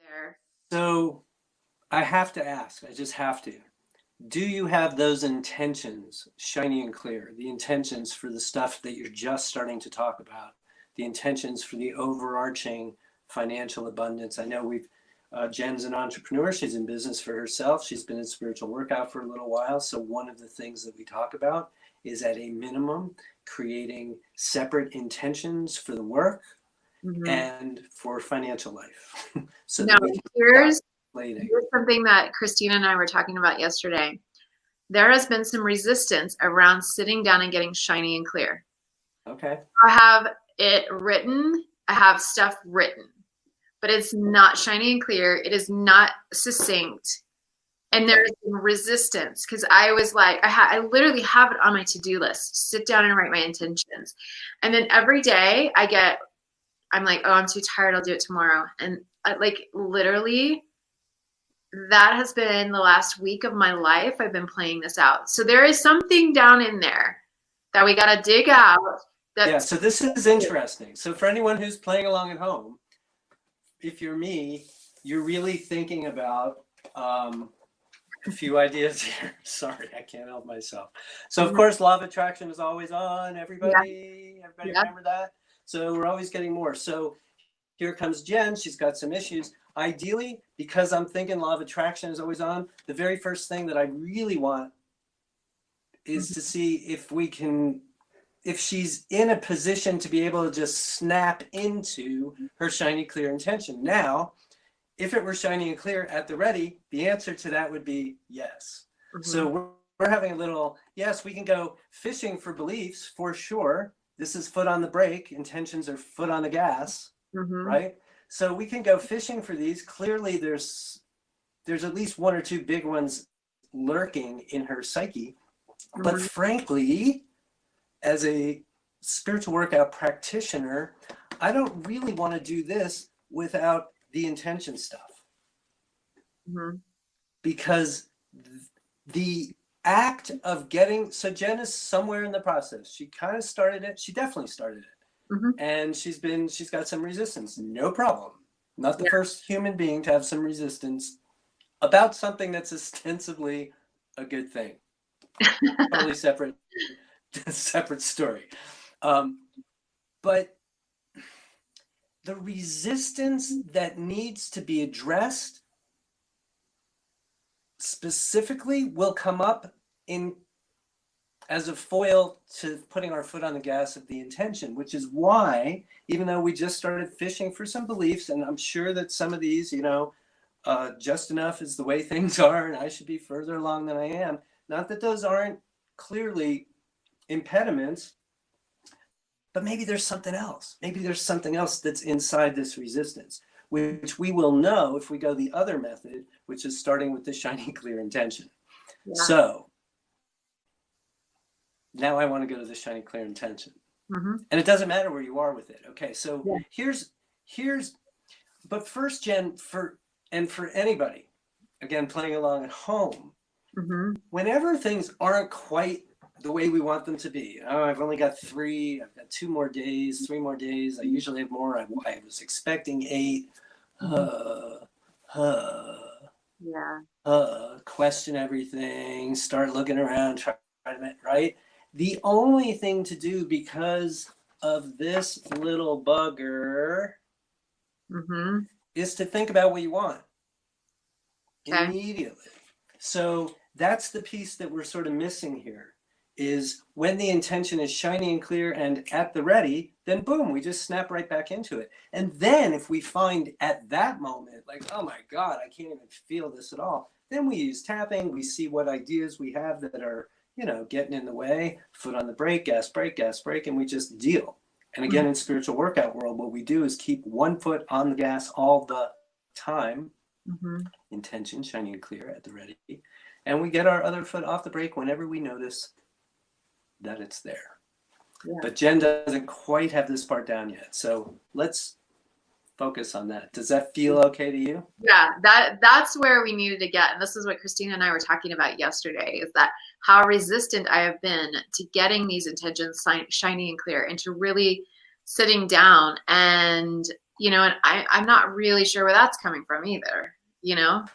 there. So I have to ask, I just have to. Do you have those intentions shiny and clear? The intentions for the stuff that you're just starting to talk about, the intentions for the overarching financial abundance. I know Jen's an entrepreneur. She's in business for herself. She's been in spiritual workout for a little while. So one of the things that we talk about is, at a minimum, creating separate intentions for the work and for financial life. So now, that we can here's something that Christina and I were talking about yesterday. There has been some resistance around sitting down and getting shiny and clear. Okay. I have it written. I have stuff written, but it's not shiny and clear. It is not succinct. And there's resistance because I was like, I literally have it on my to-do list. Sit down and write my intentions. And then every day I'm like, oh, I'm too tired. I'll do it tomorrow. And literally that has been the last week of my life. I've been playing this out. So there is something down in there that we got to dig out. Yeah, so this is interesting. So for anyone who's playing along at home, if you're me, you're really thinking about a few ideas here. Sorry, I can't help myself. So of course, law of attraction is always on. Everybody remember that? So we're always getting more. So here comes Jen. She's got some issues. Ideally, because I'm thinking law of attraction is always on, the very first thing that I really want is to see if she's in a position to be able to just snap into her shiny, clear intention. Now, if it were shiny and clear at the ready, the answer to that would be yes. So we're having a little, yes, we can go fishing for beliefs for sure. This is foot on the brake. Intentions are foot on the gas, right? So we can go fishing for these. Clearly, there's at least one or two big ones lurking in her psyche. But frankly, as a spiritual workout practitioner, I don't really want to do this without the intention stuff. Because the act of getting, so Jen is somewhere in the process. She kind of started it. She definitely started it. And she's got some resistance. No problem. Not the first human being to have some resistance about something that's ostensibly a good thing. Totally separate story. But the resistance that needs to be addressed specifically will come up as a foil to putting our foot on the gas of the intention, which is why, even though we just started fishing for some beliefs, and I'm sure that some of these, just enough is the way things are, and I should be further along than I am. Not that those aren't clearly impediments, but maybe there's something else. Maybe there's something else that's inside this resistance, which we will know if we go the other method, which is starting with the shiny, clear intention. So now I want to go to the shiny, clear intention. And it doesn't matter where you are with it. Okay, so here's, but first, Jen, for anybody, again, playing along at home, whenever things aren't quite the way we want them to be, I've only got 3 more days, 3 more days. I usually have more. I was expecting 8. Question everything, start looking around, try to, right? The only thing to do because of this little bugger is to think about what you want immediately. So that's the piece that we're sort of missing here, is when the intention is shiny and clear and at the ready, then boom, we just snap right back into it. And then if we find at that moment, like, oh my God, I can't even feel this at all, then we use tapping, we see what ideas we have that are, getting in the way, foot on the brake, gas brake, and we just deal. And again, in spiritual workout world, what we do is keep one foot on the gas all the time, intention shiny and clear at the ready, and we get our other foot off the brake whenever we notice that it's there. But Jen doesn't quite have this part down yet, so let's focus on that. Does that feel okay to you? Yeah, that's where we needed to get, and this is what Christina and I were talking about yesterday, is that how resistant I have been to getting these intentions shiny and clear, and to really sitting down and you know, and I'm not really sure where that's coming from either, you know?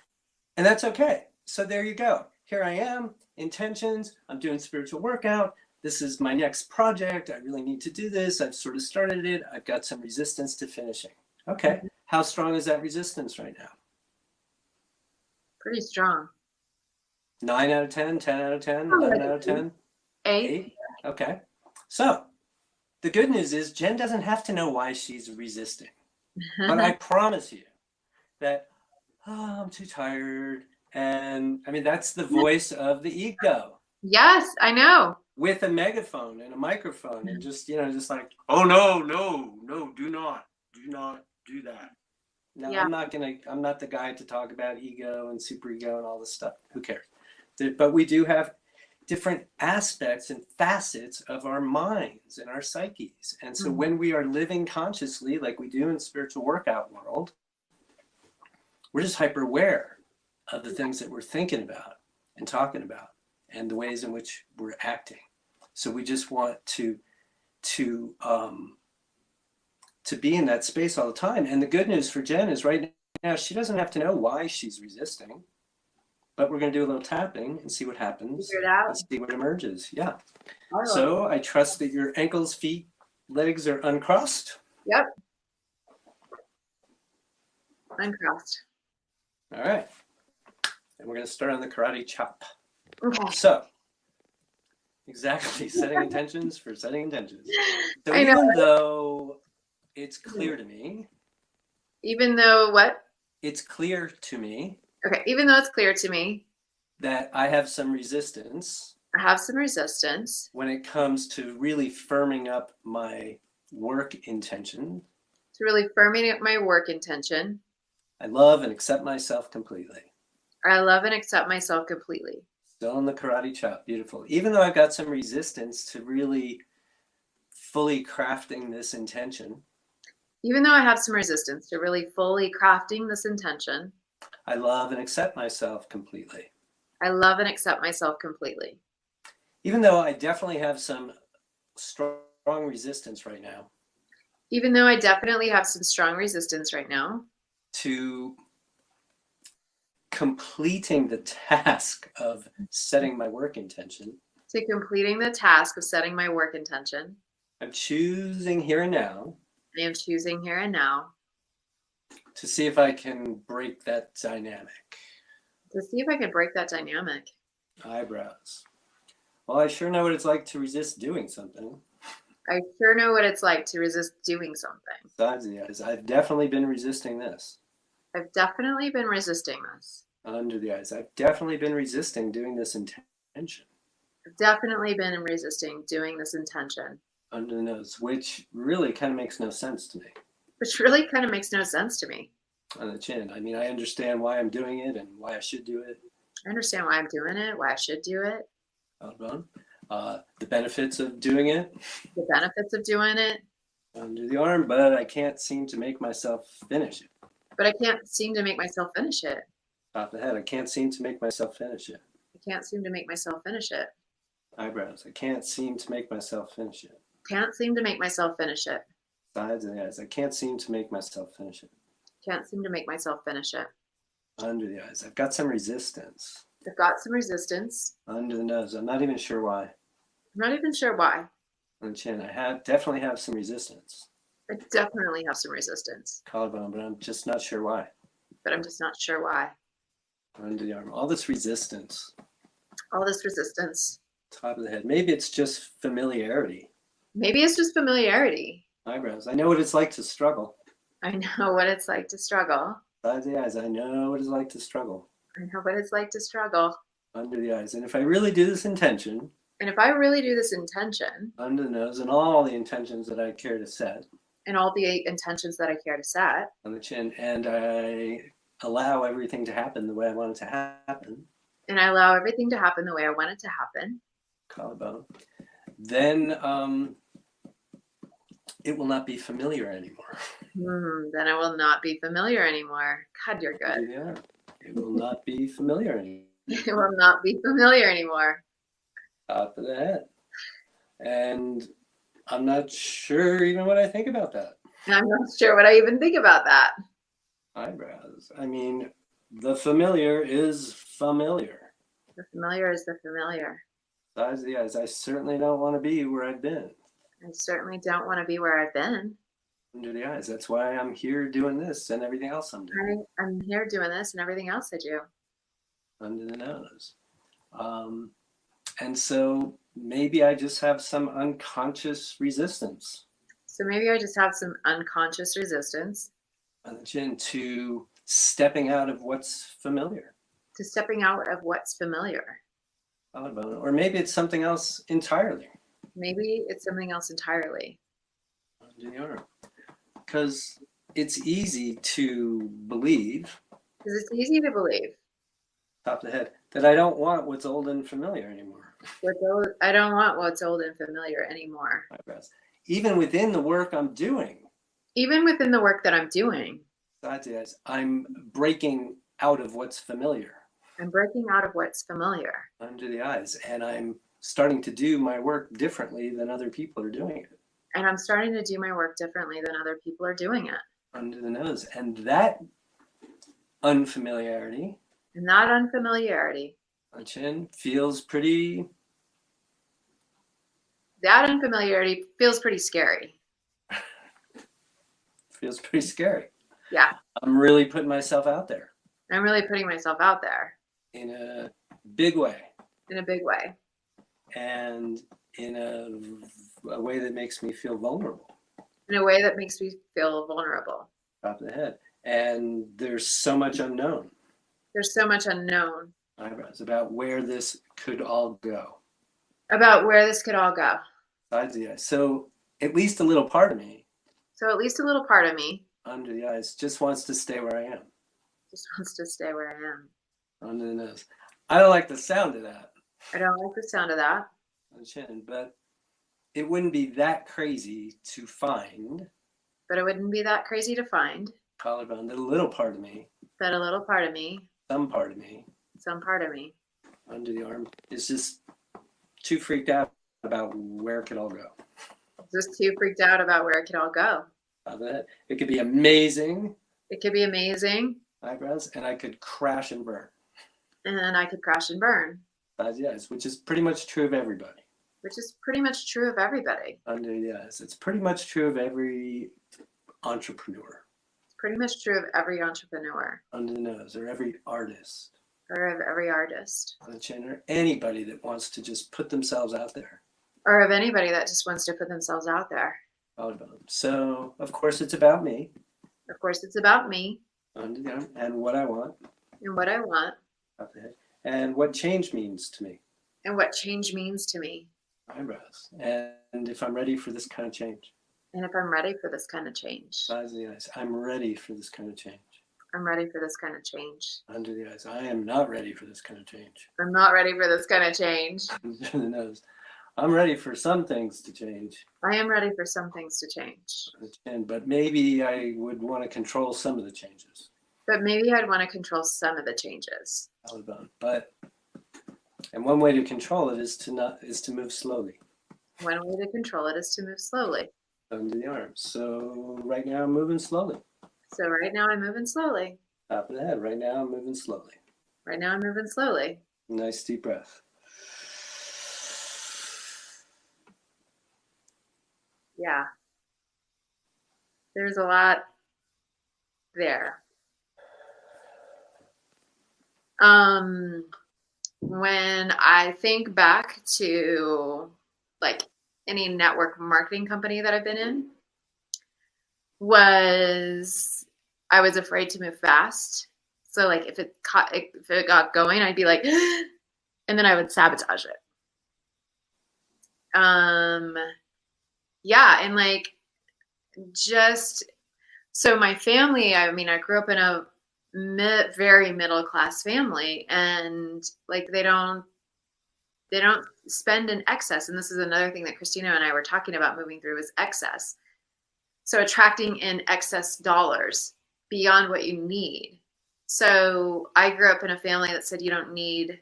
And that's okay. So there you go. Here I am, intentions. I'm doing spiritual workout. This is my next project. I really need to do this. I've sort of started it. I've got some resistance to finishing. Okay. How strong is that resistance right now? Pretty strong. 9 out of 10, 10 out of 10, Oh, 11 out of 10? 8. Okay. So the good news is Jen doesn't have to know why she's resisting. But I promise you that, oh, I'm too tired. And I mean, that's the voice of the ego. Yes, I know. With a megaphone and a microphone and just, you know, just like, oh, no, do not do that. Now, Yeah. I'm not the guy to talk about ego and superego and all this stuff. Who cares? But we do have different aspects and facets of our minds and our psyches. And so when we are living consciously, like we do in spiritual workout world, we're just hyper aware of the things that we're thinking about and talking about and the ways in which we're acting. So we just want to be in that space all the time. And the good news for Jen is right now, she doesn't have to know why she's resisting, but we're going to do a little tapping and see what happens. Figure it out. And see what emerges. Yeah. Oh. So I trust that your ankles, feet, legs are uncrossed. Yep. Uncrossed. All right. And we're going to start on the karate chop. Okay. So, exactly, setting intentions for setting intentions. So I know. even though it's clear to me. Even though what? It's clear to me. Okay, even though it's clear to me. That I have some resistance. I have some resistance. When it comes to really firming up my work intention. To really firming up my work intention. I love and accept myself completely. I love and accept myself completely. Still in the karate chop, beautiful. Even though I've got some resistance to really fully crafting this intention. Even though I have some resistance to really fully crafting this intention. I love and accept myself completely. I love and accept myself completely. Even though I definitely have some strong resistance right now. Even though I definitely have some strong resistance right now. To completing the task of setting my work intention. To completing the task of setting my work intention. I'm choosing here and now. I am choosing here and now. To see if I can break that dynamic. To see if I can break that dynamic. Eyebrows. Well, I sure know what it's like to resist doing something. I sure know what it's like to resist doing something. Besides the eyes, I've definitely been resisting this. I've definitely been resisting this. Under the eyes, I've definitely been resisting doing this intention. I've definitely been resisting doing this intention. Under the nose, which really kind of makes no sense to me. Which really kind of makes no sense to me. On the chin. I mean, I understand why I'm doing it and why I should do it. I understand why I'm doing it, why I should do it. The benefits of doing it. The benefits of doing it. Under the arm, but I can't seem to make myself finish it. But I can't seem to make myself finish it. Top of the head, I can't seem to make myself finish it. I can't seem to make myself finish it. Eyebrows, I can't seem to make myself finish it. Can't seem to make myself finish it. Sides of the eyes, I can't seem to make myself finish it. Can't seem to make myself finish it. Under the eyes, I've got some resistance. I've got some resistance. Under the nose, I'm not even sure why. I'm not even sure why. On the chin, I definitely have some resistance. I definitely have some resistance. Collarbone, but I'm just not sure why. But I'm just not sure why. Under the arm, all this resistance. All this resistance. Top of the head, maybe it's just familiarity. Maybe it's just familiarity. Eyebrows, I know what it's like to struggle. I know what it's like to struggle. Sides of the eyes, I know what it's like to struggle. I know what it's like to struggle. Under the eyes, and if I really do this intention. And if I really do this intention. Under the nose, and all the intentions that I care to set. And all the intentions that I care to set. On the chin, and I allow everything to happen the way I want it to happen. And I allow everything to happen the way I want it to happen. Collarbone. Then it will not be familiar anymore. Then it will not be familiar anymore. God, you're good. Yeah, it will not be familiar anymore. It will not be familiar anymore. Top of the head. And I'm not sure even what I think about that. I'm not sure what I even think about that. Eyebrows. I mean, the familiar is familiar. The familiar is the familiar. Size of the eyes. I certainly don't want to be where I've been. I certainly don't want to be where I've been. Under the eyes. That's why I'm here doing this and everything else I'm doing. I'm here doing this and everything else I do. Under the nose. And so maybe I just have some unconscious resistance. So maybe I just have some unconscious resistance On the chin to stepping out of what's familiar. to stepping out of what's familiar. Or maybe it's something else entirely. Maybe it's something else entirely. Under the arm. Because it's easy to believe. Because it's easy to believe. Top of the head. That I don't want what's old and familiar anymore. I don't want what's old and familiar anymore. Eyebrows. Even within the work I'm doing. Even within the work that I'm doing. I'm breaking out of what's familiar. I'm breaking out of what's familiar. Under the eyes. And I'm starting to do my work differently than other people are doing it. And I'm starting to do my work differently than other people are doing it. Under the nose. And that unfamiliarity. And that unfamiliarity. On chin feels pretty. That unfamiliarity feels pretty scary. Feels pretty scary. Yeah. I'm really putting myself out there. I'm really putting myself out there. In a big way. In a big way. And in a way that makes me feel vulnerable. In a way that makes me feel vulnerable. Top of the head. And there's so much unknown. There's so much unknown. Eyebrows. About where this could all go. About where this could all go. Sides of the eyes. So at least a little part of me. So at least a little part of me. Under the eyes. Just wants to stay where I am. Just wants to stay where I am. Under the nose. I don't like the sound of that. I don't like the sound of that. On the chin. But it wouldn't be that crazy to find. But it wouldn't be that crazy to find. Collarbone. That a little part of me. That a little part of me. Some part of me. Some part of me. Under the arm. Is just too freaked out about where it could all go. Just too freaked out about where it could all go. It could be amazing. It could be amazing. Eyebrows. And I could crash and burn. And I could crash and burn. Sides of the eyes, which is pretty much true of everybody. Which is pretty much true of everybody. Under the eyes. It's pretty much true of every entrepreneur. It's pretty much true of every entrepreneur. Under the nose. Or every artist. Or of every artist. On the chin. Or anybody that wants to just put themselves out there. Or of anybody that just wants to put themselves out there. So, of course, it's about me. Of course, it's about me. Under the arm. And what I want. And what I want. And what change means to me. And what change means to me. Eyebrows. And if I'm ready for this kind of change. And if I'm ready for this kind of change. Sides of the eyes. I'm ready for this kind of change. I'm ready for this kind of change. Under the eyes. I am not ready for this kind of change. I'm not ready for this kind of change. Under the nose. I'm ready for some things to change. I am ready for some things to change. But maybe I would want to control some of the changes. But maybe I'd want to control some of the changes. And one way to control it is to move slowly. One way to control it is to move slowly. Under the arms. So right now I'm moving slowly. So right now I'm moving slowly. Top of the head. Right now I'm moving slowly. Right now I'm moving slowly. Nice deep breath. Yeah. There's a lot there. When I think back to like any network marketing company that I've been in, I was afraid to move fast. So like if it got going, I'd be like, and then I would sabotage it. Yeah, and like just so my family, I mean, I grew up in a very middle class family, and like they don't spend in excess. And this is another thing that Christina and I were talking about moving through is excess. So attracting in excess dollars beyond what you need. So I grew up in a family that said you don't need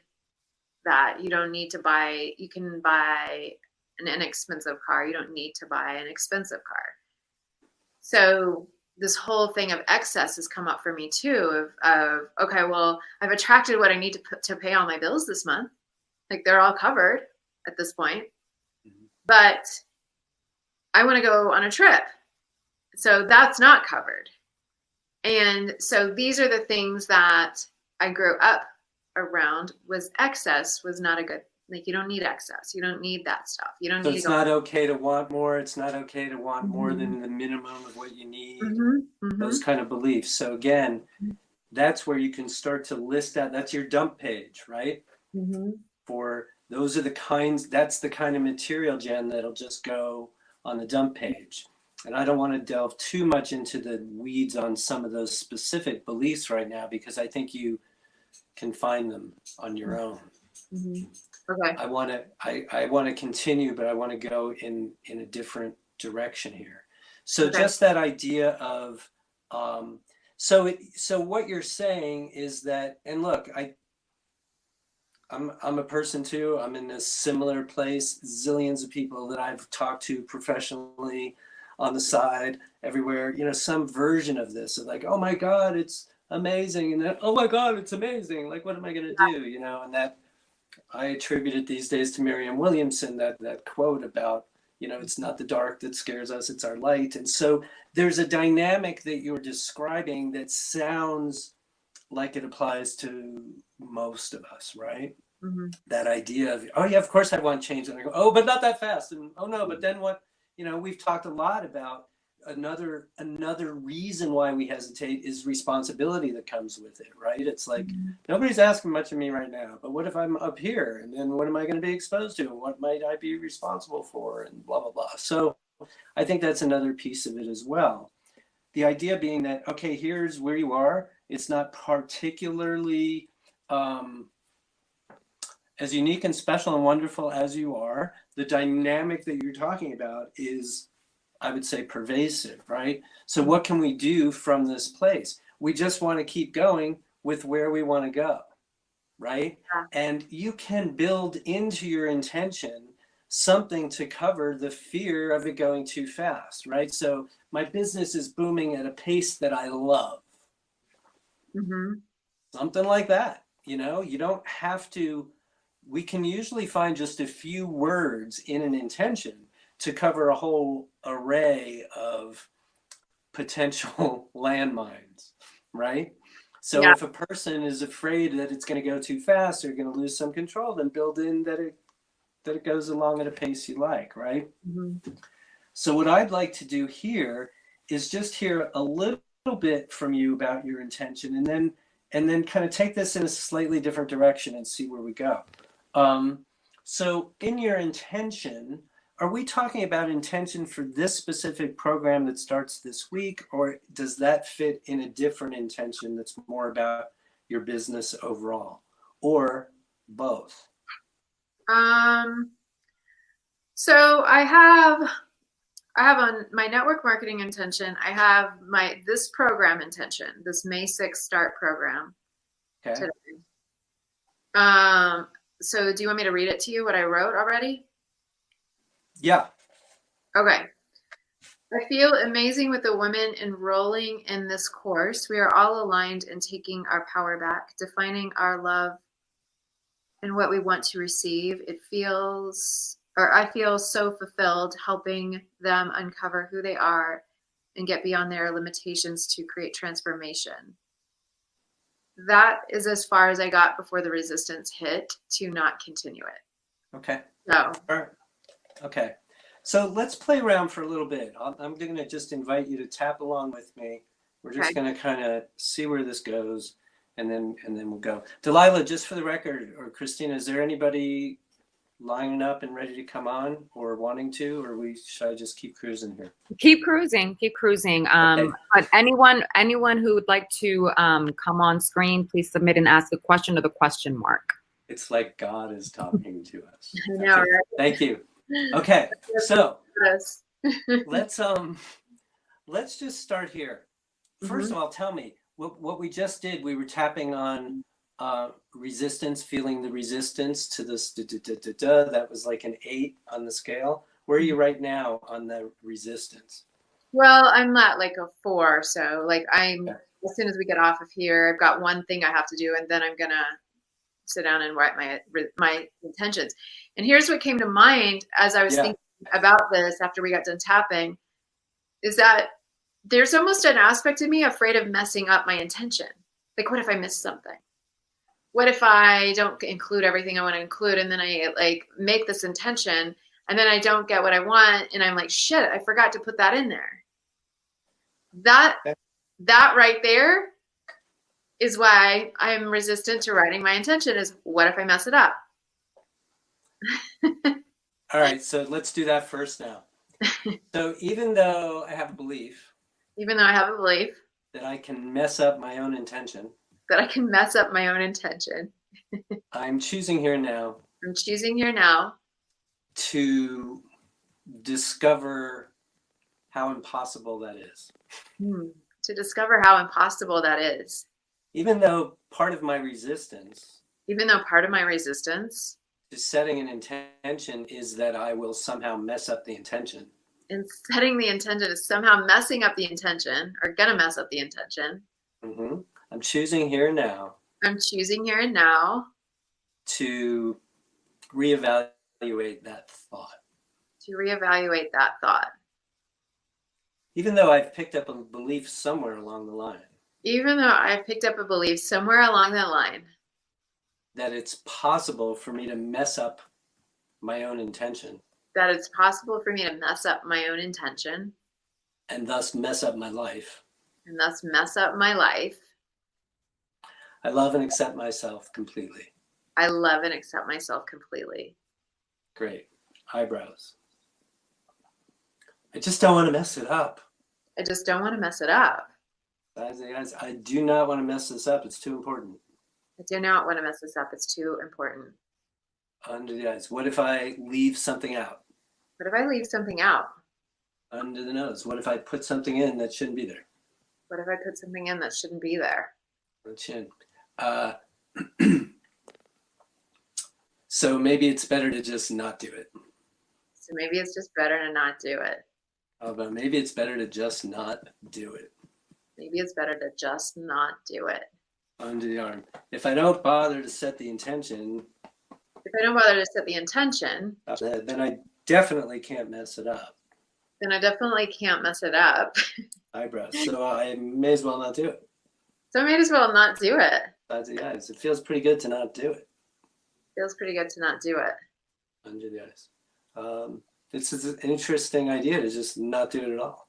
that. You don't need to buy, you can buy an inexpensive car. You don't need to buy an expensive car. So this whole thing of excess has come up for me too. Of okay, well, I've attracted what I need to put to pay all my bills this month. Like they're all covered at this point, but I want to go on a trip, so that's not covered. And so these are the things that I grew up around. Was excess was not a good, like, you don't need excess. You don't need that stuff. You don't So need it's to go. not okay to want more. It's not okay to want more than the minimum of what you need. Those kind of beliefs. So again, that's where you can start to list out. That's your dump page, right? For those are the kinds, that's the kind of material, Jen, that'll just go on the dump page. And I don't want to delve too much into the weeds on some of those specific beliefs right now, because I think you can find them on your own. Okay. I want to continue, but I want to go in a different direction here. So just that idea of, so what you're saying is that, and look, I'm a person too. I'm in a similar place. Zillions of people that I've talked to professionally, on the side, everywhere, you know, some version of this of like, oh my God, it's amazing. And then, oh my God, it's amazing. Like, what am I going to do? You know, and that I attribute it these days to Marianne Williamson, that quote about, you know, it's not the dark that scares us, it's our light. And so there's a dynamic that you're describing that sounds like it applies to most of us, right? That idea of, oh yeah, of course I want change. And I go, oh, but not that fast. And oh no, but then what? You know, we've talked a lot about another reason why we hesitate is responsibility that comes with it, right? It's like, nobody's asking much of me right now, but what if I'm up here? And then what am I going to be exposed to? And what might I be responsible for? And blah, blah, blah. So I think that's another piece of it as well. The idea being that, okay, here's where you are. It's not particularly as unique and special and wonderful as you are. The dynamic that you're talking about is, I would say, pervasive, right? So what can we do from this place? We just want to keep going with where we want to go, right? And you can build into your intention something to cover the fear of it going too fast, right? So my business is booming at a pace that I love. Something like that, you know, you don't have to, we can usually find just a few words in an intention to cover a whole array of potential landmines, right? So if a person is afraid that it's going to go too fast or going to lose some control, then build in that it goes along at a pace you like, right? So what I'd like to do here is just hear a little bit from you about your intention, and then kind of take this in a slightly different direction and see where we go. So in your intention, are we talking about intention for this specific program that starts this week, or does that fit in a different intention that's more about your business overall, or both? So I have on my network marketing intention, I have this program intention, this May 6th start program. Okay. Today. So do you want me to read it to you, what I wrote already? Yeah. Okay. I feel amazing with the women enrolling in this course. We are all aligned in taking our power back, defining our love and what we want to receive. I feel so fulfilled helping them uncover who they are and get beyond their limitations to create transformation. That is as far as I got before the resistance hit to not continue it. Okay. So. All right. Okay. So let's play around for a little bit. I'm going to just invite you to tap along with me. We're just going to kind of see where this goes, and then we'll go. Delilah, just for the record, or Christina, is there anybody lining up and ready to come on or wanting to, or should I just keep cruising here? Keep cruising. Okay. But anyone who would like to come on screen, please submit and ask a question or the question mark. It's like God is talking to us. I know, right? Thank you. Okay, so let's just start here. First of all, tell me what we just did. We were tapping on resistance, feeling the resistance to this. That was like an 8 on the scale. Where are you right now on the resistance? Well, I'm not like a 4, so like Okay. as soon as we get off of here, I've got one thing I have to do, and then I'm gonna sit down and write my intentions. And here's what came to mind as I was Yeah. thinking about this after we got done tapping, is that there's almost an aspect of me afraid of messing up my intention. Like, what if I miss something? What if I don't include everything I want to include, and then I like make this intention, and then I don't get what I want, and I'm like, shit, I forgot to put that in there. That that right there is why I'm resistant to writing my intention. Is what if I mess it up? All right, so let's do that first now. So even though I have a belief Even though I have a belief that I can mess up my own intention, that I can mess up my own intention, I'm choosing here now I'm choosing here now to discover how impossible that is. to discover how impossible that is. Even though part of my resistance Even though part of my resistance to setting an intention is that I will somehow mess up the intention. in setting the intention is somehow messing up the intention or gonna mess up the intention. I'm choosing here and now I'm choosing here and now to reevaluate that thought. to reevaluate that thought. Even though I've picked up a belief somewhere along the line Even though I picked up a belief somewhere along that line that it's possible for me to mess up my own intention that it's possible for me to mess up my own intention and thus mess up my life, and thus mess up my life, I love and accept myself completely. I love and accept myself completely. Great. Eyebrows. I just don't want to mess it up. I just don't want to mess it up. Guys, I do not want to mess this up. It's too important. I do not want to mess this up. It's too important. Under the eyes. What if I leave something out? What if I leave something out? Under the nose. What if I put something in that shouldn't be there? What if I put something in that shouldn't be there? The chin. So maybe it's better to just not do it. So maybe it's just better to not do it. But maybe it's better to just not do it. Maybe it's better to just not do it. Under the arm. If I don't bother to set the intention, If I don't bother to set the intention, then I definitely can't mess it up. then I definitely can't mess it up. Eyebrows. So I may as well not do it. So I might as well not do it. Under the eyes. It feels pretty good to not do it. Feels pretty good to not do it. Under the eyes. This is an interesting idea to just not do it at all.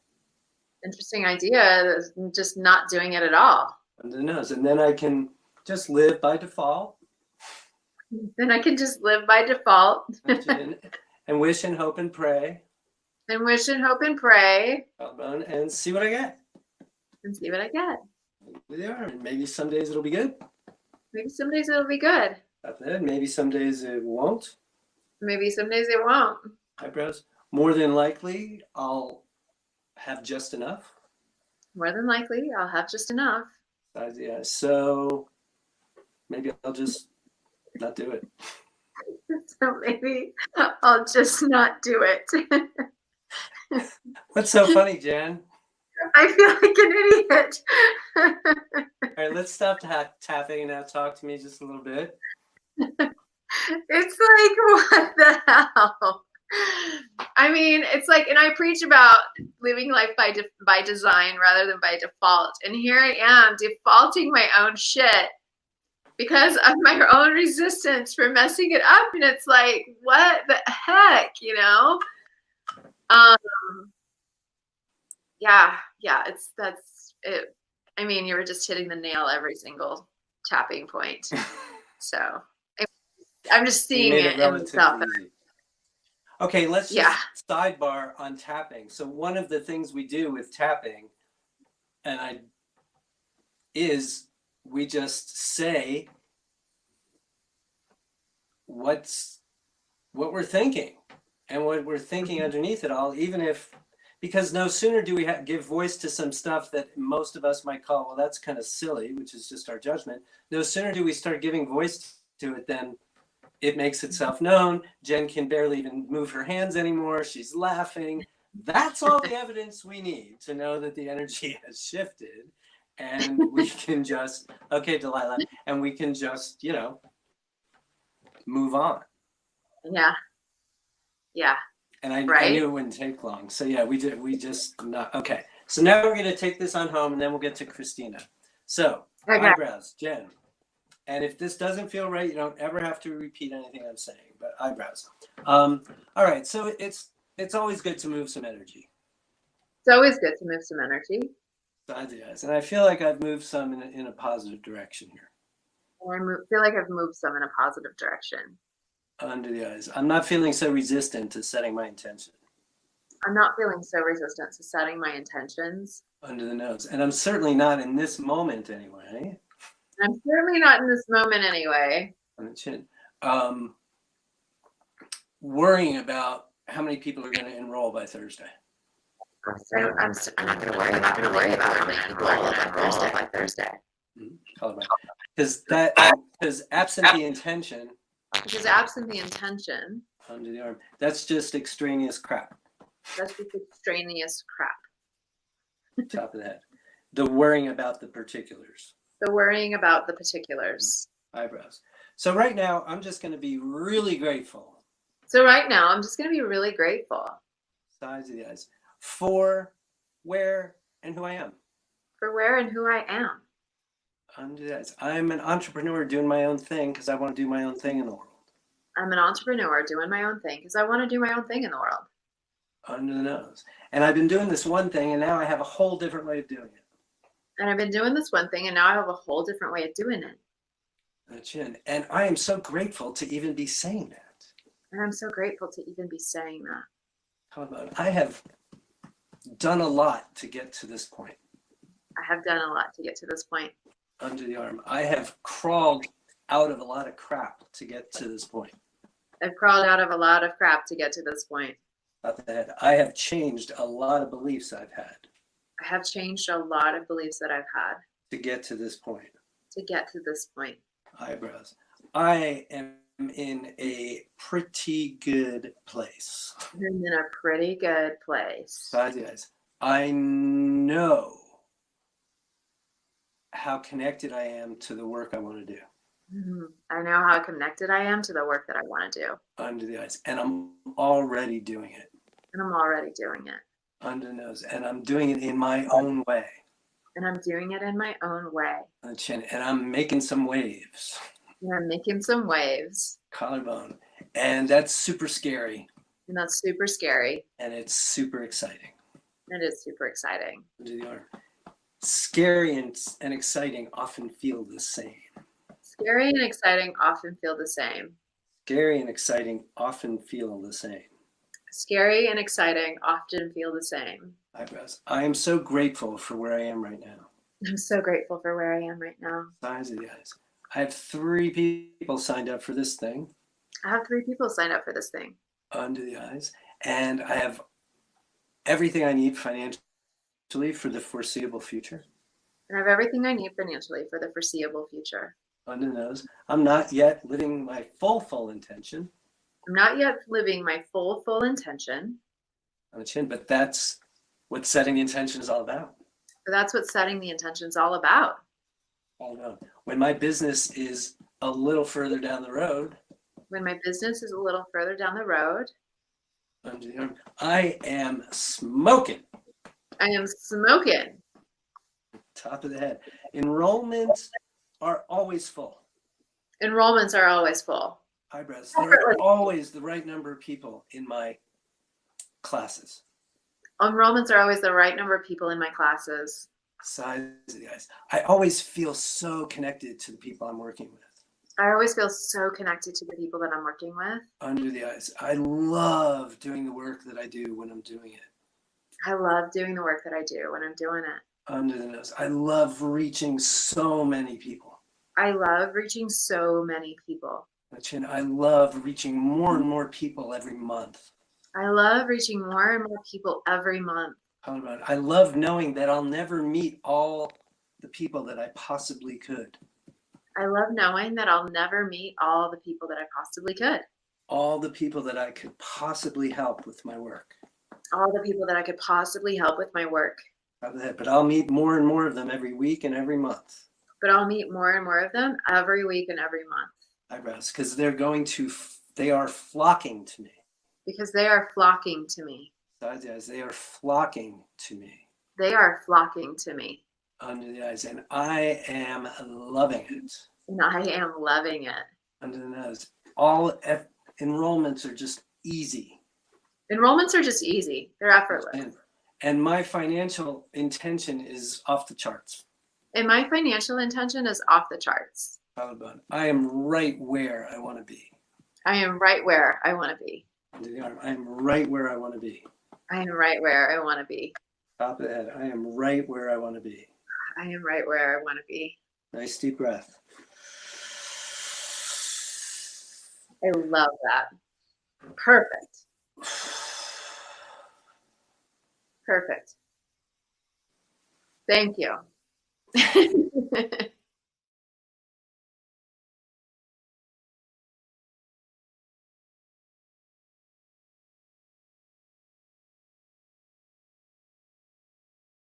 Interesting idea, just not doing it at all. Under the nose. And then I can just live by default. Then I can just live by default And wish and hope and pray. and wish and hope and pray And see what I get. and see what I get. Yeah, maybe some days it'll be good. Maybe some days it'll be good. Maybe some days it won't. Maybe some days it won't. Eyebrows. More than likely, I'll have just enough. More than likely, I'll have just enough. Yeah, so maybe I'll just not do it. So maybe I'll just not do it. What's so funny, Jen? I feel like an idiot. All right, let's stop tapping and now talk to me just a little bit. It's like, what the hell? I mean, it's like, and I preach about living life by design rather than by default. And here I am defaulting my own shit because of my own resistance for messing it up. And it's like, what the heck, you know? Yeah, that's it. I mean, you were just hitting the nail every single tapping point. So I'm just seeing it in itself. Okay, let's just sidebar on tapping. So one of the things we do with tapping, is we just say what we're thinking and what we're thinking underneath it all, even if, because no sooner do we give voice to some stuff that most of us might call, well, that's kind of silly, which is just our judgment. No sooner do we start giving voice to it than it makes itself known. Jen can barely even move her hands anymore. She's laughing. That's all the evidence we need to know that the energy has shifted, and we can just, okay, Delilah, and we can just, move on. Yeah. Yeah. And I Right? knew it wouldn't take long. So yeah, we just not, okay. So now we're gonna take this on home, and then we'll get to Christina. So Okay. eyebrows, Jen. And if this doesn't feel right, you don't ever have to repeat anything I'm saying, but eyebrows. All right, so it's always good to move some energy. It's always good to move some energy. Sides of the eyes. And I feel like I've moved some in a positive direction here. I feel like I've moved some in a positive direction. Under the eyes. I'm not feeling so resistant to setting my intention. I'm not feeling so resistant to setting my intentions. Under the nose. And I'm certainly not in this moment anyway. I'm certainly not in this moment anyway. On the chin. Worrying about how many people are going to enroll by Thursday. I'm not going to worry about how many people are going to enroll by Thursday. Because absent the intention. Because absent the intention. Under the arm. That's just extraneous crap. That's just extraneous crap. Top of the head. The worrying about the particulars. The worrying about the particulars. Eyebrows. So right now, I'm just going to be really grateful. So right now, I'm just going to be really grateful. Sides of the eyes. For where and who I am. For where and who I am. Under the eyes. I'm an entrepreneur doing my own thing because I want to do my own thing in the world. I'm an entrepreneur doing my own thing because I want to do my own thing in the world. Under the nose. And I've been doing this one thing, and now I have a whole different way of doing it. And I've been doing this one thing, and now I have a whole different way of doing it. The chin. And I am so grateful to even be saying that. And I'm so grateful to even be saying that. How about it? I have done a lot to get to this point. I have done a lot to get to this point. Under the arm. I have crawled out of a lot of crap to get to this point. I've crawled out of a lot of crap to get to this point. Top the head. I have changed a lot of beliefs I've had. I have changed a lot of beliefs that I've had. To get to this point. To get to this point. Eyebrows. I am in a pretty good place. I'm in a pretty good place. Sides of the eyes. I know how connected I am to the work I want to do. Mm-hmm. I know how connected I am to the work that I want to do. Under the eyes. And I'm already doing it. And I'm already doing it. Under the nose. And I'm doing it in my own way. And I'm doing it in my own way. On the chin. And I'm making some waves. And I'm making some waves. Collarbone. And that's super scary. And that's super scary. And it's super exciting. It is super exciting. Under the arm. Scary and exciting often feel the same. Scary and exciting often feel the same. Scary and exciting often feel the same. Scary and exciting often feel the same. Eyebrows. I am so grateful for where I am right now. I'm so grateful for where I am right now. Sides of the eyes. I have 3 people signed up for this thing. I have 3 people signed up for this thing. Under the eyes. And I have everything I need financially for the foreseeable future. And I have everything I need financially for the foreseeable future. Under the nose. I'm not yet living my full intention. I'm not yet living my full intention. On the chin, but that's what setting the intention is all about. But that's what setting the intention is all about. All about. When my business is a little further down the road. When my business is a little further down the road. Under the arm. I am smoking. I am smoking. Top of the head. Enrollments are always full. Enrollments are always full. Eyebrows. There are always the right number of people in my classes. Enrollments are always the right number of people in my classes. Size of the eyes. I always feel so connected to the people I'm working with. I always feel so connected to the people that I'm working with. Under the eyes. I love doing the work that I do when I'm doing it. I love doing the work that I do when I'm doing it. Under the nose. I love reaching so many people. I love reaching so many people. Chin. I love reaching more and more people every month. I love reaching more and more people every month. I love knowing that I'll never meet all the people that I possibly could. I love knowing that I'll never meet all the people that I possibly could. All the people that I could possibly help with my work. all the people that I could possibly help with my work. But I'll meet more and more of them every week and every month. But I'll meet more and more of them every week and every month. Eyebrows, because they are flocking to me. Because they are flocking to me. Sides eyes, they are flocking to me. They are flocking to me. Under the eyes, and I am loving it. And I am loving it. Under the nose, all enrollments are just easy. Enrollments are just easy. They're effortless. And my financial intention is off the charts. And my financial intention is off the charts. I am right where I want to be. I am right where I want to be. Under the arm, I am right where I want to be. I am right where I want to be. Top of the head, I am right where I want to be. I am right where I want to be. Nice deep breath. I love that. Perfect. Perfect. Thank you.